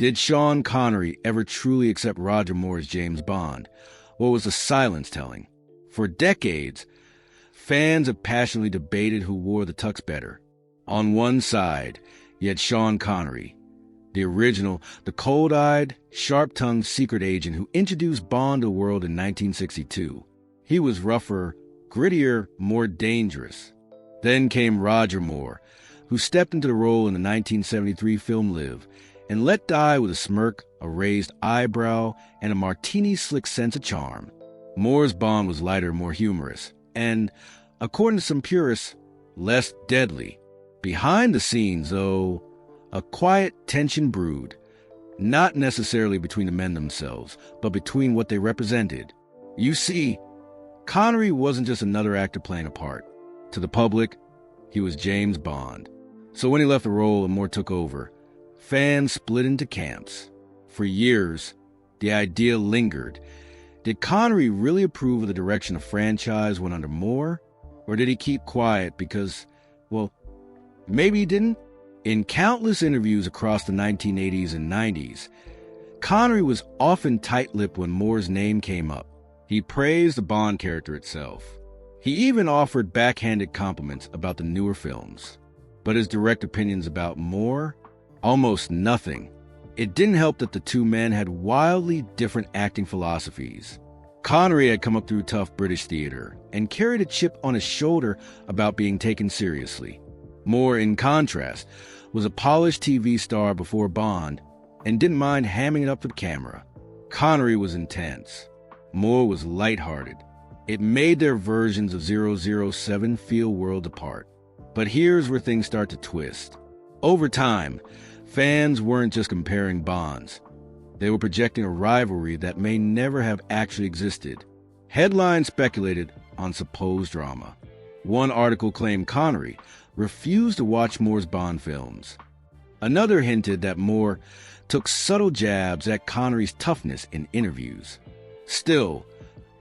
Did Sean Connery ever truly accept Roger Moore as James Bond? Or was the silence telling? For decades, fans have passionately debated who wore the tux better. On one side, you had Sean Connery, the original, the cold-eyed, sharp-tongued secret agent who introduced Bond to the world in 1962. He was rougher, grittier, more dangerous. Then came Roger Moore, who stepped into the role in the 1973 film Live and let die with a smirk, a raised eyebrow, and a martini-slick sense of charm. Moore's Bond was lighter, more humorous, and, according to some purists, less deadly. Behind the scenes, though, a quiet tension brewed, not necessarily between the men themselves, but between what they represented. You see, Connery wasn't just another actor playing a part. To the public, he was James Bond. So when he left the role and Moore took over, fans split into camps. For years, the idea lingered. Did Connery really approve of the direction the franchise went under Moore? Or did he keep quiet because, well, maybe he didn't? In countless interviews across the 1980s and 90s, Connery was often tight-lipped when Moore's name came up. He praised the Bond character itself. He even offered backhanded compliments about the newer films. But his direct opinions about Moore? Almost nothing. It didn't help that the two men had wildly different acting philosophies. Connery had come up through tough British theater and carried a chip on his shoulder about being taken seriously. Moore, in contrast, was a polished TV star before Bond and didn't mind hamming it up for the camera. Connery was intense. Moore was lighthearted. It made their versions of 007 feel worlds apart. But here's where things start to twist. Over time, fans weren't just comparing Bonds. They were projecting a rivalry that may never have actually existed. Headlines speculated on supposed drama. One article claimed Connery refused to watch Moore's Bond films. Another hinted that Moore took subtle jabs at Connery's toughness in interviews. Still,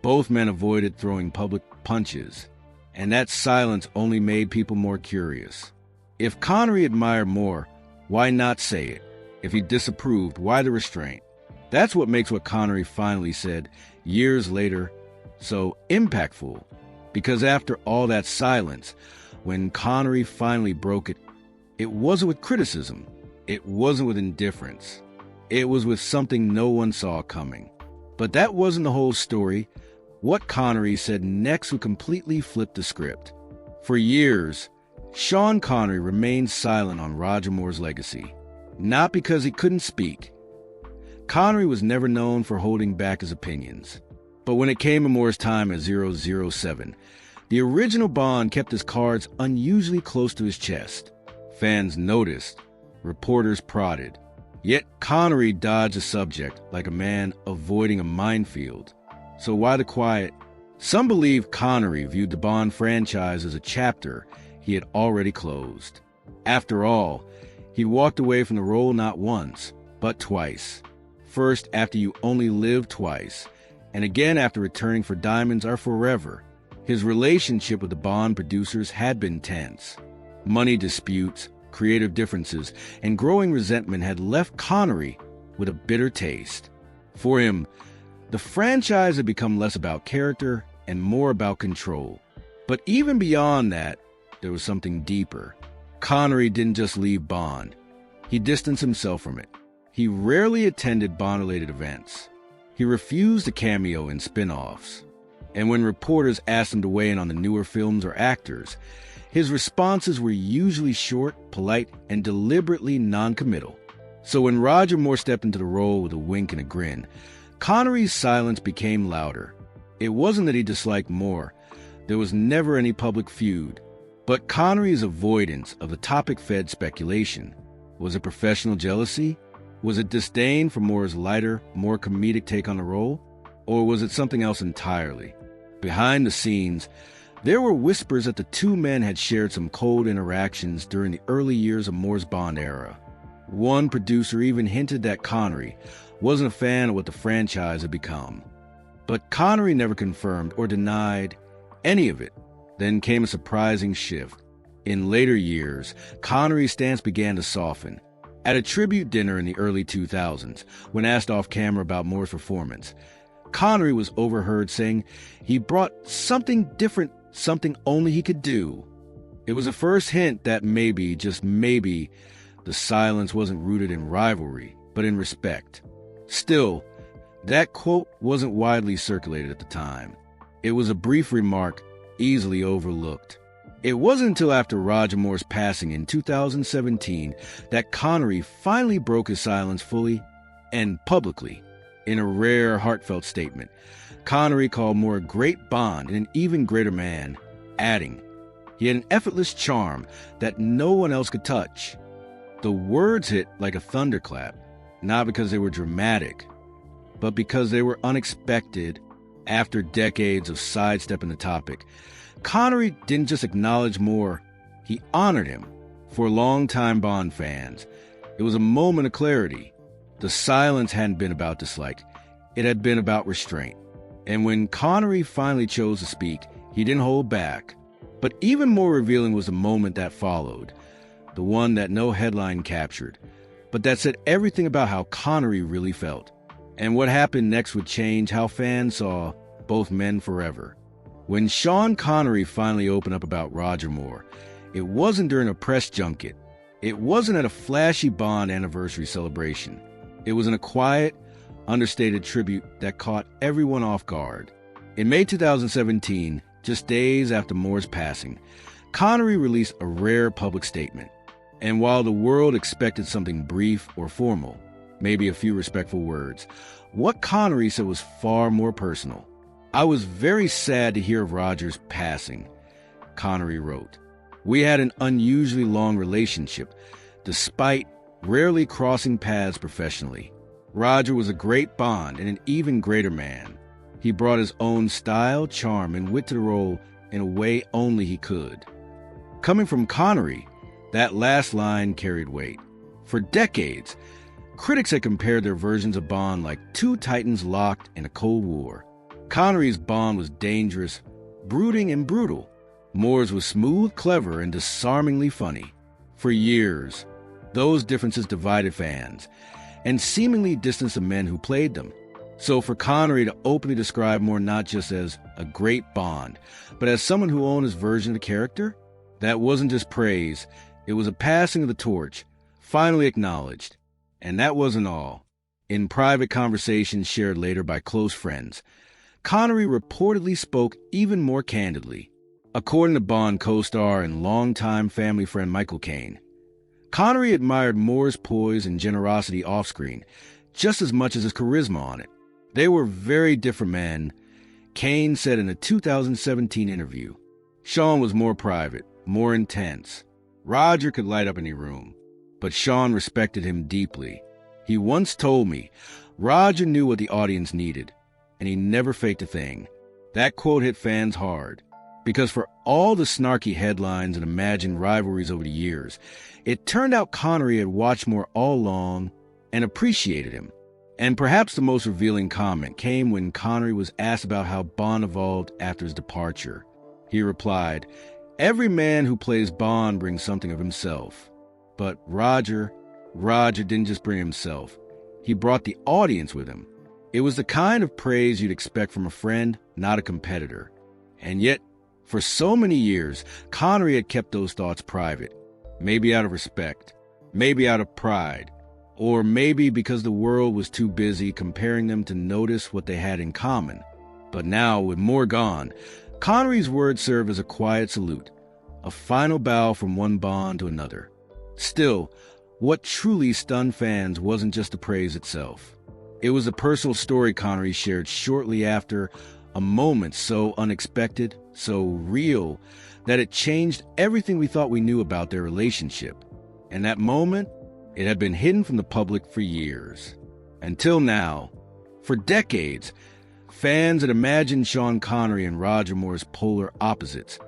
both men avoided throwing public punches, and that silence only made people more curious. If Connery admired Moore, why not say it? If he disapproved, why the restraint? That's what makes what Connery finally said years later so impactful. Because after all that silence, when Connery finally broke it, it wasn't with criticism. It wasn't with indifference. It was with something no one saw coming. But that wasn't the whole story. What Connery said next would completely flip the script. For years, Sean Connery remained silent on Roger Moore's legacy. Not because he couldn't speak. Connery was never known for holding back his opinions. But when it came to Moore's time as 007, the original Bond kept his cards unusually close to his chest. Fans noticed. Reporters prodded. Yet Connery dodged the subject like a man avoiding a minefield. So why the quiet? Some believe Connery viewed the Bond franchise as a chapter he had already closed. After all, he walked away from the role not once, but twice. First, after You Only Live Twice, and again after returning for Diamonds Are Forever. His relationship with the Bond producers had been tense. Money disputes, creative differences, and growing resentment had left Connery with a bitter taste. For him, the franchise had become less about character and more about control. But even beyond that, there was something deeper. Connery didn't just leave Bond. He distanced himself from it. He rarely attended Bond-related events. He refused to cameo in spin-offs. And when reporters asked him to weigh in on the newer films or actors, his responses were usually short, polite, and deliberately non-committal. So when Roger Moore stepped into the role with a wink and a grin, Connery's silence became louder. It wasn't that he disliked Moore. There was never any public feud. But Connery's avoidance of the topic fed speculation. Was it professional jealousy? Was it disdain for Moore's lighter, more comedic take on the role? Or was it something else entirely? Behind the scenes, there were whispers that the two men had shared some cold interactions during the early years of Moore's Bond era. One producer even hinted that Connery wasn't a fan of what the franchise had become. But Connery never confirmed or denied any of it. Then came a surprising shift. In later years, Connery's stance began to soften. At a tribute dinner in the early 2000s, when asked off camera about Moore's performance, Connery was overheard saying he brought something different, something only he could do. It was a first hint that maybe, just maybe, the silence wasn't rooted in rivalry, but in respect. Still, that quote wasn't widely circulated at the time. It was a brief remark, easily overlooked. It wasn't until after Roger Moore's passing in 2017 that Connery finally broke his silence fully and publicly. In a rare, heartfelt statement, Connery called Moore a great Bond and an even greater man, adding, "He had an effortless charm that no one else could touch." The words hit like a thunderclap, not because they were dramatic, but because they were unexpected. After decades of sidestepping the topic, Connery didn't just acknowledge Moore, he honored him. For longtime Bond fans, it was a moment of clarity. The silence hadn't been about dislike, it had been about restraint. And when Connery finally chose to speak, he didn't hold back. But even more revealing was the moment that followed, the one that no headline captured, but that said everything about how Connery really felt. And what happened next would change how fans saw both men forever. When Sean Connery finally opened up about Roger Moore, it wasn't during a press junket. It wasn't at a flashy Bond anniversary celebration. It was in a quiet, understated tribute that caught everyone off guard. In May 2017, just days after Moore's passing, Connery released a rare public statement. And while the world expected something brief or formal, maybe a few respectful words, what Connery said was far more personal. "I was very sad to hear of Roger's passing," Connery wrote. "We had an unusually long relationship, despite rarely crossing paths professionally. Roger was a great Bond and an even greater man. He brought his own style, charm, and wit to the role in a way only he could." Coming from Connery, that last line carried weight. For decades, critics had compared their versions of Bond like two titans locked in a Cold War. Connery's Bond was dangerous, brooding, and brutal. Moore's was smooth, clever, and disarmingly funny. For years, those differences divided fans and seemingly distanced the men who played them. So for Connery to openly describe Moore not just as a great Bond, but as someone who owned his version of the character, that wasn't just praise, it was a passing of the torch, finally acknowledged. And that wasn't all. In private conversations shared later by close friends, Connery reportedly spoke even more candidly. According to Bond co-star and longtime family friend Michael Caine, Connery admired Moore's poise and generosity off-screen just as much as his charisma on it. They were very different men, Caine said in a 2017 interview. Sean was more private, more intense. Roger could light up any room, but Sean respected him deeply. He once told me, Roger knew what the audience needed, and he never faked a thing. That quote hit fans hard, because for all the snarky headlines and imagined rivalries over the years, it turned out Connery had watched Moore all along and appreciated him. And perhaps the most revealing comment came when Connery was asked about how Bond evolved after his departure. He replied, "Every man who plays Bond brings something of himself. But Roger didn't just bring himself. He brought the audience with him. It was the kind of praise you'd expect from a friend, not a competitor. And yet, for so many years, Connery had kept those thoughts private. Maybe out of respect, maybe out of pride, or maybe because the world was too busy comparing them to notice what they had in common. But now, with Moore gone, Connery's words serve as a quiet salute, a final bow from one Bond to another. Still, what truly stunned fans wasn't just the praise itself. It was a personal story Connery shared shortly after, a moment so unexpected, so real, that it changed everything we thought we knew about their relationship. And that moment, it had been hidden from the public for years. Until now, for decades, fans had imagined Sean Connery and Roger Moore's polar opposites,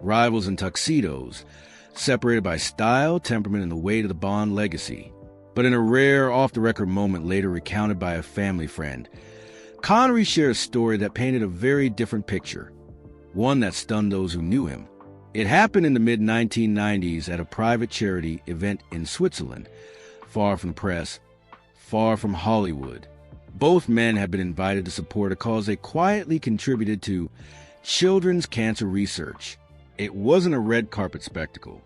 rivals in tuxedos, separated by style, temperament, and the weight of the Bond legacy. But in a rare, off-the-record moment later recounted by a family friend, Connery shared a story that painted a very different picture, one that stunned those who knew him. It happened in the mid-1990s at a private charity event in Switzerland. far from the press, far from Hollywood. Both men have been invited to support a cause they quietly contributed to: children's cancer research. It wasn't a red carpet spectacle.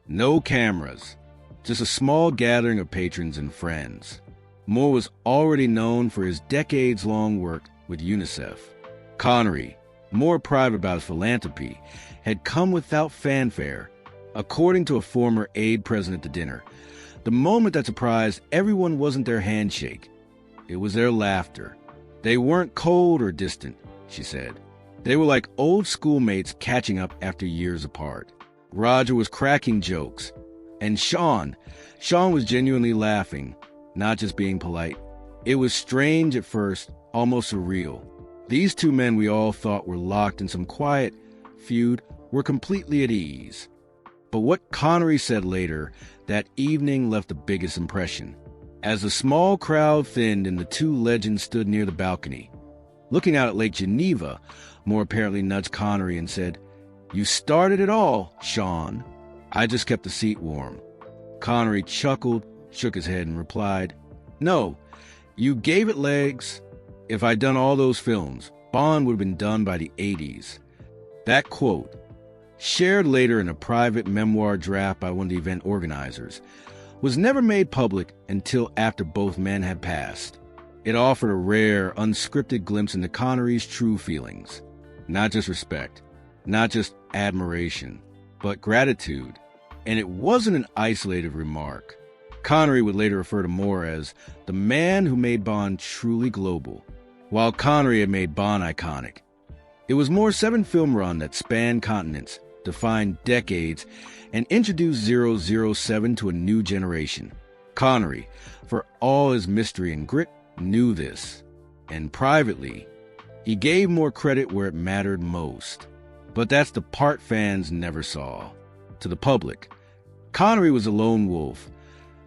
No cameras, just a small gathering of patrons and friends. Moore was already known for his decades-long work with UNICEF. Connery, more private about his philanthropy, had come without fanfare. According to a former aide present at the dinner, the moment that surprised everyone wasn't their handshake. It was their laughter. They weren't cold or distant, she said. They were like old schoolmates catching up after years apart. Roger was cracking jokes, and Sean was genuinely laughing, not just being polite. It was strange at first, almost surreal. These two men we all thought were locked in some quiet feud were completely at ease. But what Connery said later that evening left the biggest impression. As the small crowd thinned and the two legends stood near the balcony, looking out at Lake Geneva, Moore apparently nudged Connery and said, "You started it all, Sean." "I just kept the seat warm." Connery chuckled, shook his head, and replied, "No, you gave it legs. If I'd done all those films, Bond would have been done by the 80s. That quote, shared later in a private memoir draft by one of the event organizers, was never made public until after both men had passed. It offered a rare, unscripted glimpse into Connery's true feelings. Not just respect, not just admiration, but gratitude. And it wasn't an isolated remark. Connery would later refer to Moore as the man who made Bond truly global, while Connery had made Bond iconic. It was Moore's 7-film run that spanned continents, defined decades, and introduced 007 to a new generation. Connery, for all his mystery and grit, knew this. And privately, he gave Moore credit where it mattered most. But that's the part fans never saw. To the public, Connery was a lone wolf,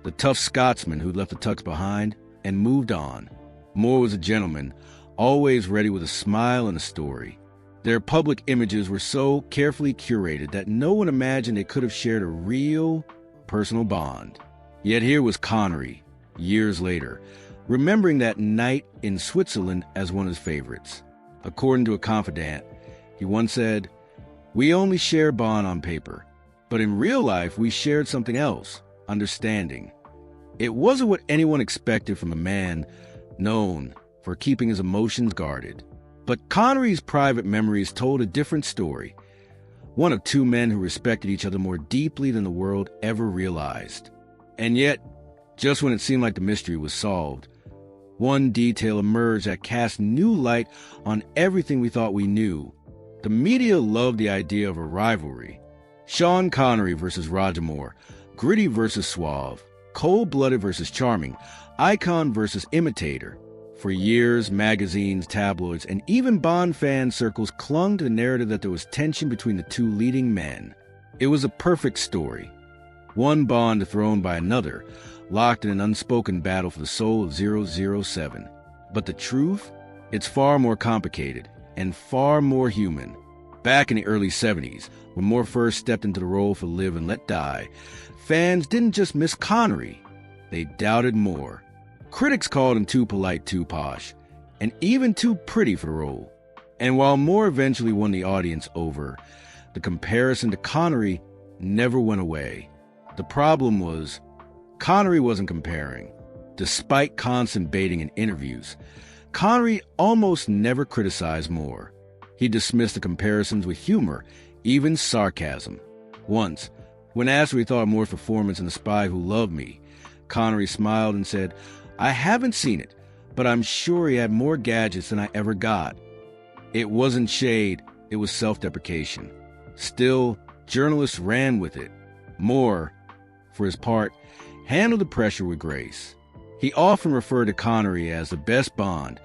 the tough Scotsman who left the Tux behind and moved on. Moore was a gentleman, always ready with a smile and a story. Their public images were so carefully curated that no one imagined they could have shared a real, personal bond. Yet here was Connery, years later, remembering that night in Switzerland as one of his favorites. According to a confidant, he once said, "We only share Bond on paper, but in real life we shared something else, understanding." It wasn't what anyone expected from a man known for keeping his emotions guarded. But Connery's private memories told a different story, one of two men who respected each other more deeply than the world ever realized. And yet, just when it seemed like the mystery was solved, one detail emerged that cast new light on everything we thought we knew. The media loved the idea of a rivalry. Sean Connery versus Roger Moore, gritty versus suave, cold-blooded versus charming, icon versus imitator. For years, magazines, tabloids, and even Bond fan circles clung to the narrative that there was tension between the two leading men. It was a perfect story. One Bond dethroned by another, locked in an unspoken battle for the soul of 007. But the truth? It's far more complicated and far more human. Back in the early 70s, when Moore first stepped into the role for Live and Let Die, fans didn't just miss Connery, they doubted Moore. Critics called him too polite, too posh, and even too pretty for the role. And while Moore eventually won the audience over, the comparison to Connery never went away. The problem was, Connery wasn't comparing. Despite constant baiting in interviews, Connery almost never criticized Moore. He dismissed the comparisons with humor, even sarcasm. Once, when asked what he thought of Moore's performance in The Spy Who Loved Me, Connery smiled and said, "I haven't seen it, but I'm sure he had more gadgets than I ever got." It wasn't shade, it was self-deprecation. Still, journalists ran with it. Moore, for his part, handled the pressure with grace. He often referred to Connery as the best Bond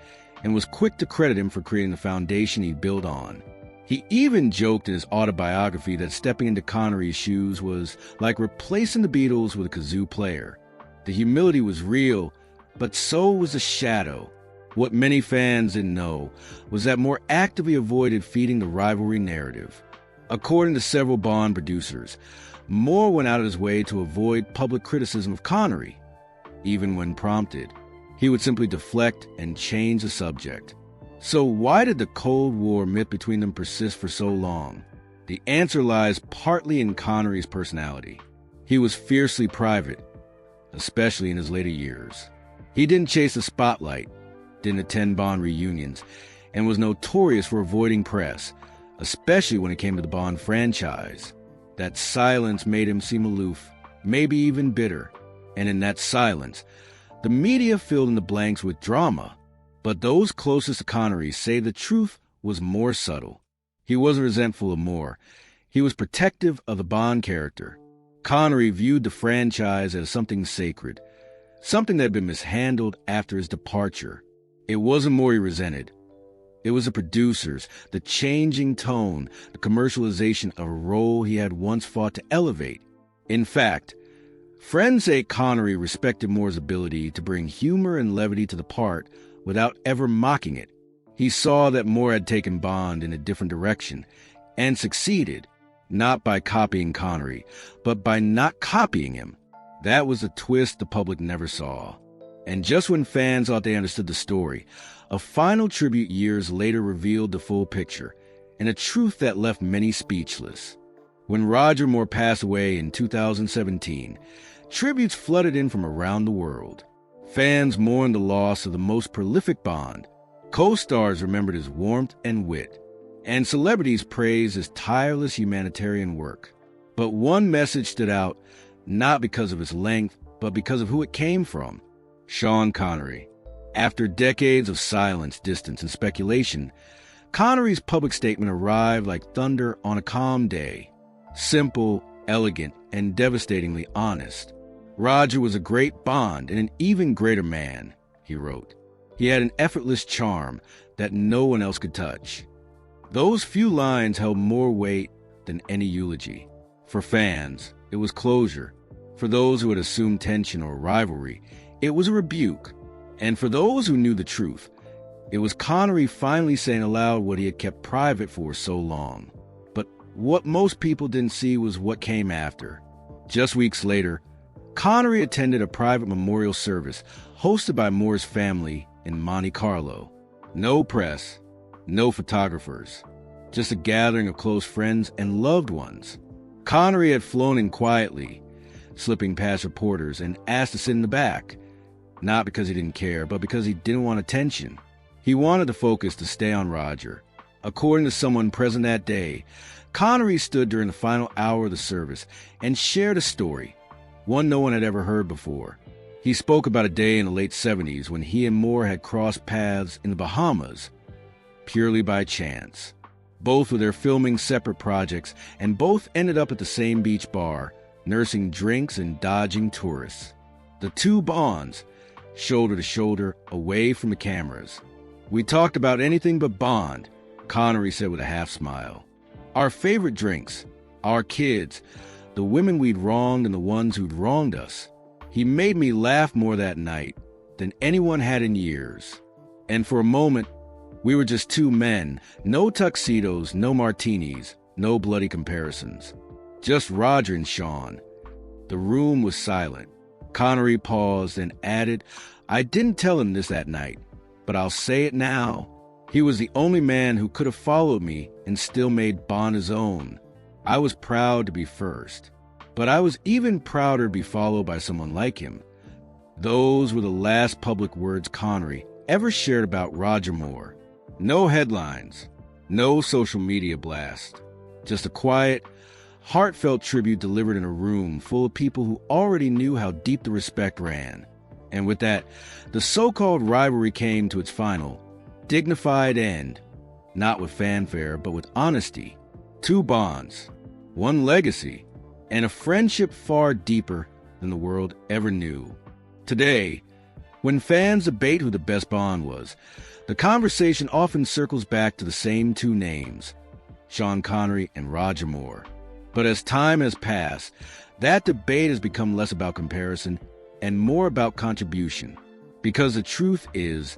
and was quick to credit him for creating the foundation he'd built on. He even joked in his autobiography that stepping into Connery's shoes was like replacing the Beatles with a kazoo player. The humility was real, but so was the shadow. What many fans didn't know was that Moore actively avoided feeding the rivalry narrative. According to several Bond producers, Moore went out of his way to avoid public criticism of Connery. even when prompted. He would simply deflect and change the subject. So why did the Cold War myth between them persist for so long? The answer lies partly in Connery's personality. He was fiercely private, especially in his later years. He didn't chase the spotlight, didn't attend Bond reunions, and was notorious for avoiding press, especially when it came to the Bond franchise. That silence made him seem aloof, maybe even bitter. And in that silence, the media filled in the blanks with drama. But those closest to Connery say the truth was more subtle. He wasn't resentful of Moore. He was protective of the Bond character. Connery viewed the franchise as something sacred, something that had been mishandled after his departure. It wasn't Moore he resented. It was the producers, the changing tone, the commercialization of a role he had once fought to elevate. In fact, friends say Connery respected Moore's ability to bring humor and levity to the part without ever mocking it. He saw that Moore had taken Bond in a different direction and succeeded, not by copying Connery, but by not copying him. That was a twist the public never saw. And just when fans thought they understood the story, a final tribute years later revealed the full picture, and a truth that left many speechless. When Roger Moore passed away in 2017, tributes flooded in from around the world. Fans mourned the loss of the most prolific Bond. Co-stars remembered his warmth and wit, and celebrities praised his tireless humanitarian work. But one message stood out, not because of its length, but because of who it came from: Sean Connery. After decades of silence, distance, and speculation, Connery's public statement arrived like thunder on a calm day. Simple, elegant, and devastatingly honest. Roger was a great Bond and an even greater man, he wrote. He had an effortless charm that no one else could touch. Those few lines held more weight than any eulogy. For fans, it was closure. For those who had assumed tension or rivalry, it was a rebuke. And for those who knew the truth, it was Connery finally saying aloud what he had kept private for so long. But what most people didn't see was what came after. Just weeks later, Connery attended a private memorial service hosted by Moore's family in Monte Carlo. No press, no photographers, just a gathering of close friends and loved ones. Connery had flown in quietly, slipping past reporters, and asked to sit in the back. Not because he didn't care, but because he didn't want attention. He wanted the focus to stay on Roger. According to someone present that day, Connery stood during the final hour of the service and shared a story, one no one had ever heard before. He spoke about a day in the late 70s when he and Moore had crossed paths in the Bahamas, purely by chance. Both were there filming separate projects, and both ended up at the same beach bar, nursing drinks and dodging tourists. The two Bonds, shoulder to shoulder, away from the cameras. "We talked about anything but Bond," Connery said with a half smile. "Our favorite drinks, our kids, the women we'd wronged and the ones who'd wronged us. He made me laugh more that night than anyone had in years. And for a moment, we were just two men, no tuxedos, no martinis, no bloody comparisons. Just Roger and Sean." The room was silent. Connery paused and added, "I didn't tell him this that night, but I'll say it now. He was the only man who could have followed me and still made Bond his own. I was proud to be first, but I was even prouder to be followed by someone like him." Those were the last public words Connery ever shared about Roger Moore. No headlines, no social media blast, just a quiet, heartfelt tribute delivered in a room full of people who already knew how deep the respect ran. And with that, the so-called rivalry came to its final, dignified end, not with fanfare, but with honesty. Two Bonds, one legacy, and a friendship far deeper than the world ever knew. Today, when fans debate who the best Bond was, the conversation often circles back to the same two names, Sean Connery and Roger Moore. But as time has passed, that debate has become less about comparison and more about contribution. Because the truth is,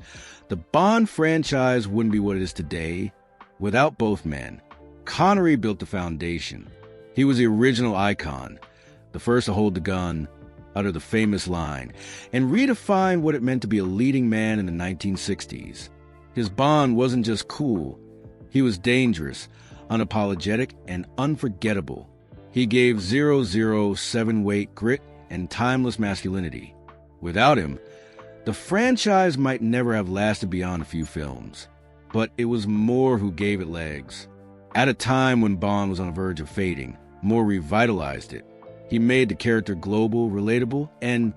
the Bond franchise wouldn't be what it is today without both men. Connery built the foundation. He was the original icon, the first to hold the gun, uttered the famous line and redefined what it meant to be a leading man in the 1960s. His Bond wasn't just cool. He was dangerous, unapologetic, and unforgettable. He gave 007 weight grit and timeless masculinity. Without him, the franchise might never have lasted beyond a few films. But it was Moore who gave it legs. At a time when Bond was on the verge of fading, Moore revitalized it. He made the character global, relatable, and,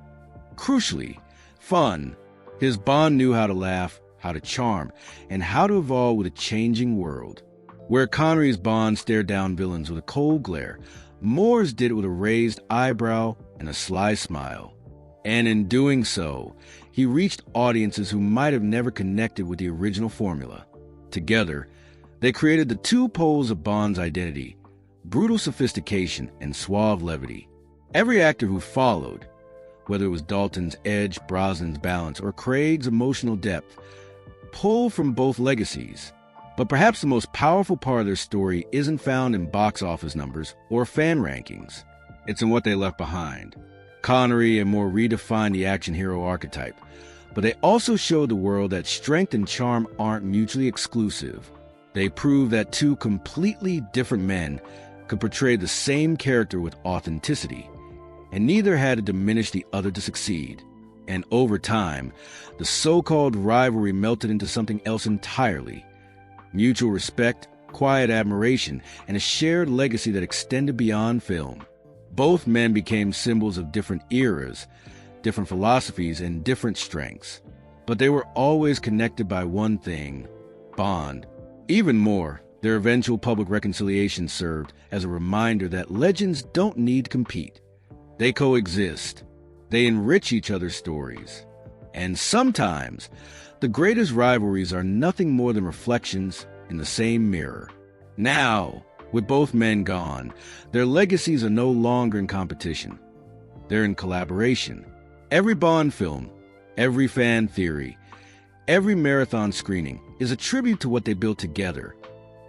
crucially, fun. His Bond knew how to laugh, how to charm, and how to evolve with a changing world. Where Connery's Bond stared down villains with a cold glare, Moore's did it with a raised eyebrow and a sly smile. And in doing so, he reached audiences who might have never connected with the original formula. Together, they created the two poles of Bond's identity: brutal sophistication and suave levity. Every actor who followed, whether it was Dalton's edge, Brosnan's balance, or Craig's emotional depth, pulled from both legacies. But perhaps the most powerful part of their story isn't found in box office numbers or fan rankings. It's in what they left behind. Connery and Moore redefined the action hero archetype, but they also showed the world that strength and charm aren't mutually exclusive. They proved that two completely different men could portray the same character with authenticity, and neither had to diminish the other to succeed. And over time, the so-called rivalry melted into something else entirely: mutual respect, quiet admiration, and a shared legacy that extended beyond film. Both men became symbols of different eras, different philosophies, and different strengths. But they were always connected by one thing: Bond. Even more, their eventual public reconciliation served as a reminder that legends don't need to compete. They coexist. They enrich each other's stories. And sometimes, the greatest rivalries are nothing more than reflections in the same mirror. Now, with both men gone, their legacies are no longer in competition. They're in collaboration. Every Bond film, every fan theory, every marathon screening is a tribute to what they built together,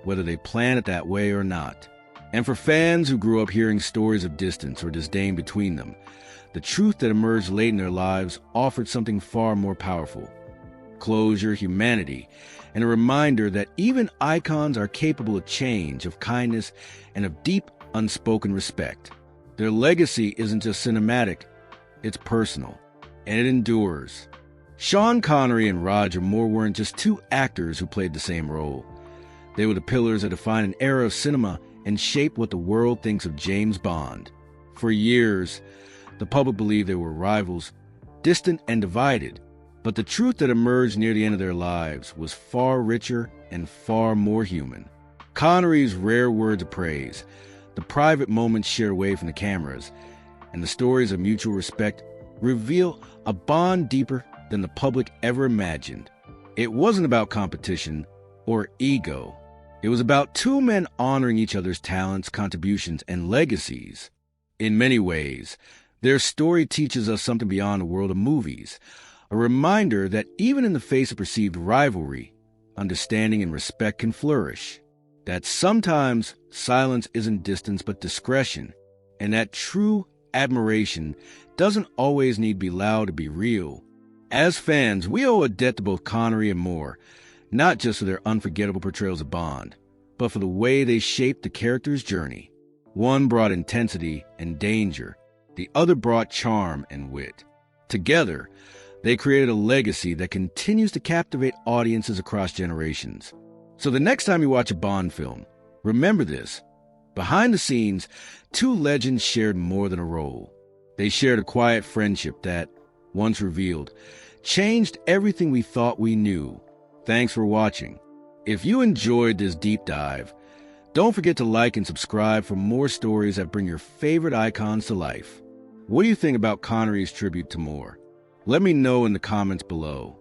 whether they planned it that way or not. And for fans who grew up hearing stories of distance or disdain between them, the truth that emerged late in their lives offered something far more powerful: closure, humanity, and a reminder that even icons are capable of change, of kindness, and of deep, unspoken respect. Their legacy isn't just cinematic, it's personal, and it endures. Sean Connery and Roger Moore weren't just two actors who played the same role. They were the pillars that defined an era of cinema and shaped what the world thinks of James Bond. For years, the public believed they were rivals, distant and divided. But the truth that emerged near the end of their lives was far richer and far more human. Connery's rare words of praise, the private moments shared away from the cameras, and the stories of mutual respect reveal a bond deeper than the public ever imagined. It wasn't about competition or ego. It was about two men honoring each other's talents, contributions, and legacies. In many ways, their story teaches us something beyond the world of movies. A reminder that even in the face of perceived rivalry, understanding and respect can flourish. That sometimes silence isn't distance but discretion, and that true admiration doesn't always need to be loud to be real. As fans, we owe a debt to both Connery and Moore, not just for their unforgettable portrayals of Bond, but for the way they shaped the character's journey. One brought intensity and danger, the other brought charm and wit. Together, they created a legacy that continues to captivate audiences across generations. So the next time you watch a Bond film, remember this: behind the scenes, two legends shared more than a role. They shared a quiet friendship that, once revealed, changed everything we thought we knew. Thanks for watching. If you enjoyed this deep dive, don't forget to like and subscribe for more stories that bring your favorite icons to life. What do you think about Connery's tribute to Moore? Let me know in the comments below.